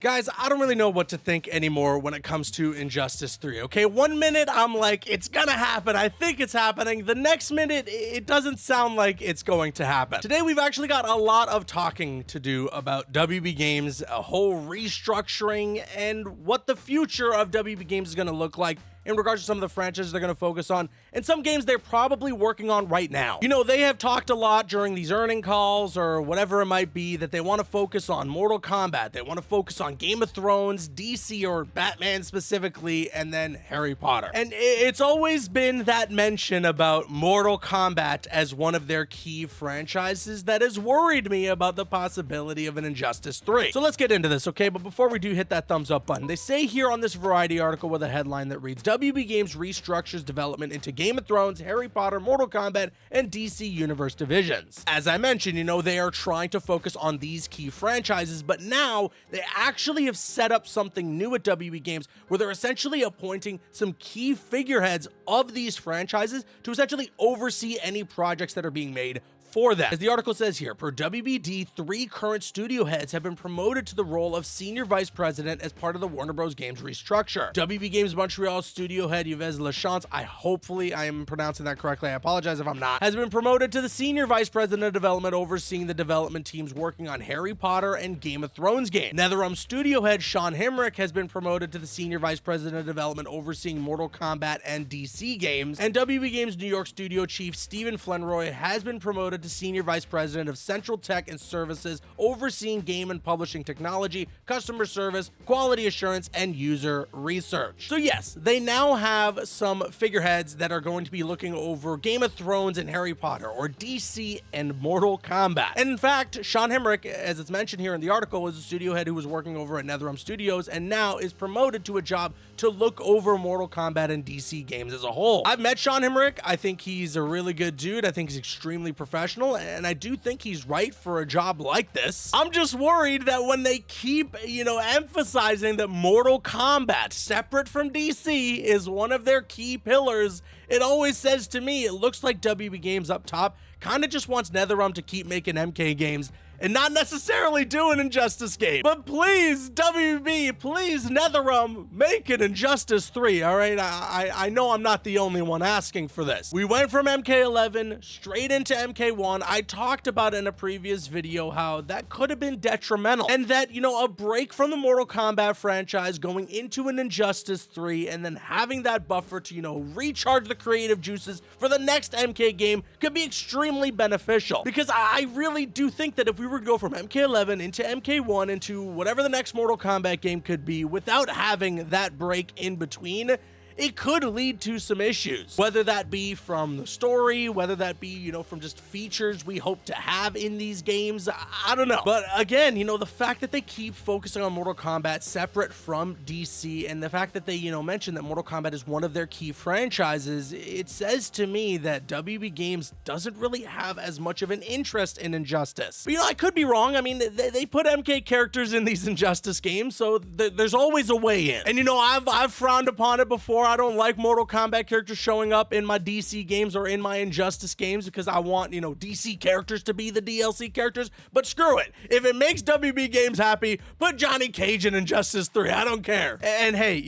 Guys, I don't really know what to think anymore when it comes to Injustice 3, okay? One minute, I'm like, it's gonna happen, I think it's happening. The next minute, it doesn't sound like it's going to happen. Today, we've actually got a lot of talking to do about WB Games, a whole restructuring, and what the future of WB Games is gonna look like in regards to some of the franchises they're going to focus on, and some games they're probably working on right now. You know, they have talked a lot during these earning calls or whatever it might be that they want to focus on Mortal Kombat, they want to focus on Game of Thrones, DC or Batman specifically, and then Harry Potter. And it's always been that mention about Mortal Kombat as one of their key franchises that has worried me about the possibility of an Injustice 3. So let's get into this, okay? But before we do, hit that thumbs up button. They say here on this Variety article with a headline that reads, WB Games restructures development into Game of Thrones, Harry Potter, Mortal Kombat, and DC Universe divisions. As I mentioned, you know, they are trying to focus on these key franchises, but now they actually have set up something new at WB Games where they're essentially appointing some key figureheads of these franchises to essentially oversee any projects that are being made for them. As the article says here, per WBD, 3 current studio heads have been promoted to the role of senior vice president as part of the Warner Bros. Games restructure. WB Games Montreal studio head Yves Lachance, hopefully I am pronouncing that correctly, I apologize if I'm not, has been promoted to the senior vice president of development, overseeing the development teams working on Harry Potter and Game of Thrones games. NetherRealm studio head Sean Hemrick has been promoted to the senior vice president of development, overseeing Mortal Kombat and DC games. And WB Games New York studio chief Stephen Flenroy has been promoted to Senior Vice President of Central Tech and Services, overseeing game and publishing technology, customer service, quality assurance, and user research. So yes, they now have some figureheads that are going to be looking over Game of Thrones and Harry Potter, or DC and Mortal Kombat. And in fact, Sean Hemrick, as it's mentioned here in the article, is a studio head who was working over at NetherRealm Studios and now is promoted to a job to look over Mortal Kombat and DC games as a whole. I've met Sean Hemrick. I think he's a really good dude. I think he's extremely professional, and I do think he's right for a job like this. I'm just worried that when they keep, emphasizing that Mortal Kombat, separate from DC, is one of their key pillars, it always says to me, it looks like WB Games up top kind of just wants NetherRealm to keep making MK games and not necessarily do an Injustice game. But please, WB, please, NetherRealm, make an Injustice 3, all right? I know I'm not the only one asking for this. We went from MK11 straight into MK1. I talked about in a previous video how that could have been detrimental, and that, a break from the Mortal Kombat franchise, going into an Injustice 3, and then having that buffer to, recharge the creative juices for the next MK game could be extremely beneficial. Because I really do think that if we were to go from MK11 into MK1 into whatever the next Mortal Kombat game could be without having that break in between, it could lead to some issues, whether that be from the story, whether that be, from just features we hope to have in these games. I don't know. But again, the fact that they keep focusing on Mortal Kombat separate from DC, and the fact that they, mention that Mortal Kombat is one of their key franchises, it says to me that WB Games doesn't really have as much of an interest in Injustice. But, I could be wrong. I mean, they put MK characters in these Injustice games, so there's always a way in. And, I've frowned upon it before. I don't like Mortal Kombat characters showing up in my DC games or in my Injustice games because I want, DC characters to be the DLC characters. But screw it. If it makes WB Games happy, put Johnny Cage in Injustice 3. I don't care. And hey,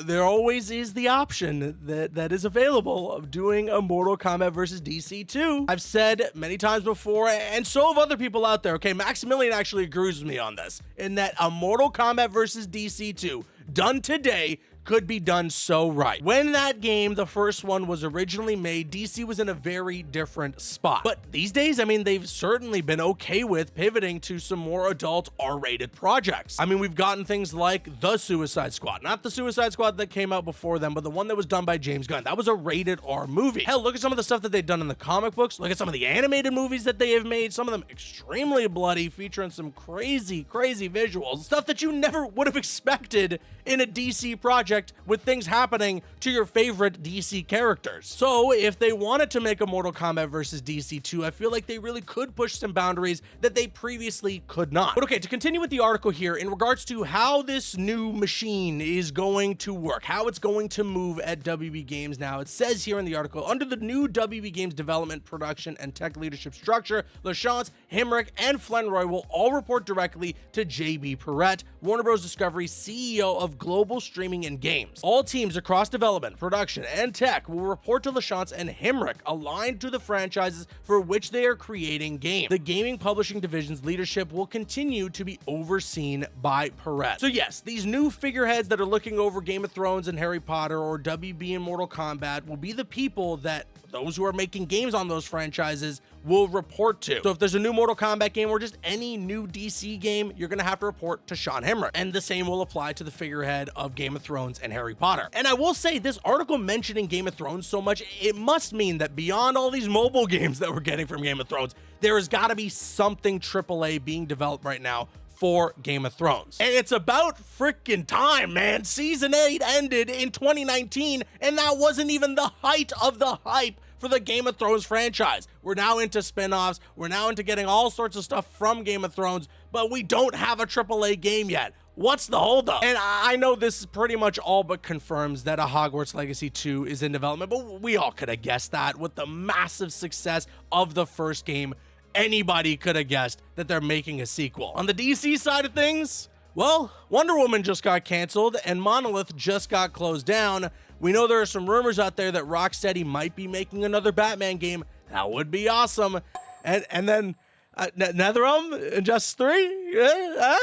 there always is the option that is available of doing a Mortal Kombat versus DC 2. I've said many times before, and so have other people out there. Okay, Maximilian actually agrees with me on this, in that a Mortal Kombat versus DC 2 done today could be done so right. When that game, the first one, was originally made, DC was in a very different spot. But these days, I mean, they've certainly been okay with pivoting to some more adult R-rated projects. I mean, we've gotten things like The Suicide Squad. Not the Suicide Squad that came out before them, but the one that was done by James Gunn. That was a rated R movie. Hell, look at some of the stuff that they've done in the comic books. Look at some of the animated movies that they have made. Some of them extremely bloody, featuring some crazy, crazy visuals. Stuff that you never would have expected in a DC project project with things happening to your favorite DC characters. So if they wanted to make a Mortal Kombat versus DC 2, I feel like they really could push some boundaries that they previously could not. But okay, to continue with the article here, in regards to how this new machine is going to work, how it's going to move at WB Games now, it says here in the article, under the new WB Games development, production, and tech leadership structure, LaChance, Himrick, and Flenroy will all report directly to JB Perrette, Warner Bros. Discovery's CEO of global streaming and games. All teams across development, production, and tech will report to LaChance and Himrick, aligned to the franchises for which they are creating games. The gaming publishing division's leadership will continue to be overseen by Perrette. So yes, these new figureheads that are looking over Game of Thrones and Harry Potter, or WB and Mortal Kombat, will be the people that those who are making games on those franchises will report to. So if there's a new Mortal Kombat game or just any new DC game, you're gonna have to report to Sean Himrick. And the same will apply to the figurehead of Game of Thrones and Harry Potter. And I will say, this article mentioning Game of Thrones so much, it must mean that beyond all these mobile games that we're getting from Game of Thrones, there has gotta be something AAA being developed right now for Game of Thrones. And it's about freaking time, man. Season 8 ended in 2019, and that wasn't even the height of the hype for the Game of Thrones franchise. We're now into spin-offs, we're now into getting all sorts of stuff from Game of Thrones, but we don't have a AAA game yet. What's the holdup? And I know this pretty much all but confirms that a Hogwarts Legacy 2 is in development, but we all could have guessed that with the massive success of the first game. Anybody could have guessed that they're making a sequel. On the DC side of things, well, Wonder Woman just got canceled and Monolith just got closed down. We know there are some rumors out there that Rocksteady might be making another Batman game. That would be awesome. And then NetherRealm Injustice 3? Yeah.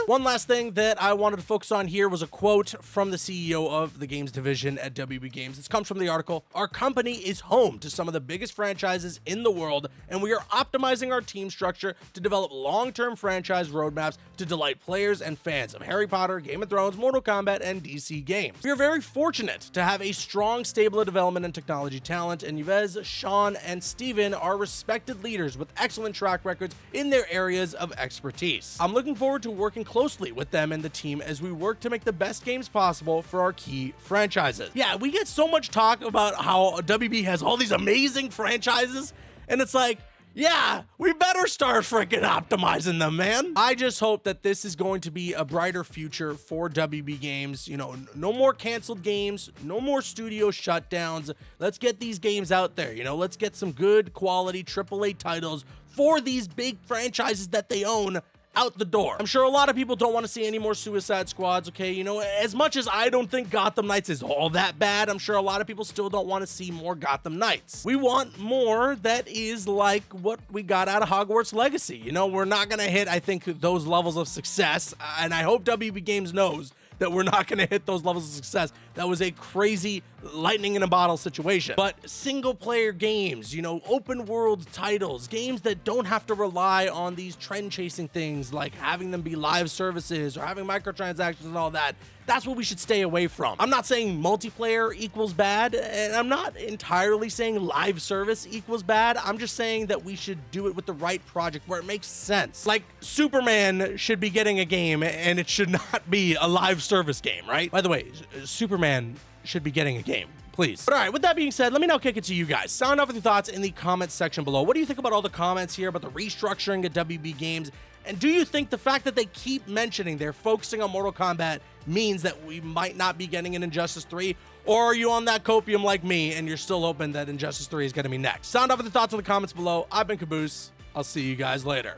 One last thing that I wanted to focus on here was a quote from the CEO of the games division at WB Games. This comes from the article. Our company is home to some of the biggest franchises in the world, and we are optimizing our team structure to develop long-term franchise roadmaps to delight players and fans of Harry Potter, Game of Thrones, Mortal Kombat, and DC games. We are very fortunate to have a strong stable of development and technology talent, and Yves, Sean, and Steven are respected leaders with excellent track records in their areas of expertise. I'm looking forward to working closely with them and the team as we work to make the best games possible for our key franchises. Yeah, we get so much talk about how WB has all these amazing franchises, and it's like, yeah, we better start freaking optimizing them, man. I just hope that this is going to be a brighter future for WB Games. You know, no more canceled games, no more studio shutdowns. Let's get these games out there. You know, let's get some good quality AAA titles for these big franchises that they own out the door. I'm sure a lot of people don't want to see any more Suicide Squads, okay? You know, as much as I don't think Gotham Knights is all that bad, I'm sure a lot of people still don't want to see more Gotham Knights. We want more that is like what we got out of Hogwarts Legacy. You know, we're not gonna hit, I think, those levels of success, and I hope WB Games knows that we're not going to hit those levels of success. That was a crazy lightning in a bottle situation. But single player games, you know, open world titles, games that don't have to rely on these trend chasing things like having them be live services or having microtransactions and all that. That's what we should stay away from. I'm not saying multiplayer equals bad, and I'm not entirely saying live service equals bad. I'm just saying that we should do it with the right project where it makes sense. Like, Superman should be getting a game, and it should not be a live service game, right? By the way, Superman should be getting a game, please. But all right, with that being said, let me now kick it to you guys. Sound off with your thoughts in the comments section below. What do you think about all the comments here about the restructuring at WB Games? And do you think the fact that they keep mentioning they're focusing on Mortal Kombat means that we might not be getting an Injustice 3? Or are you on that copium like me and you're still hoping that Injustice 3 is going to be next? Sound off with your thoughts in the comments below. I've been Caboose. I'll see you guys later.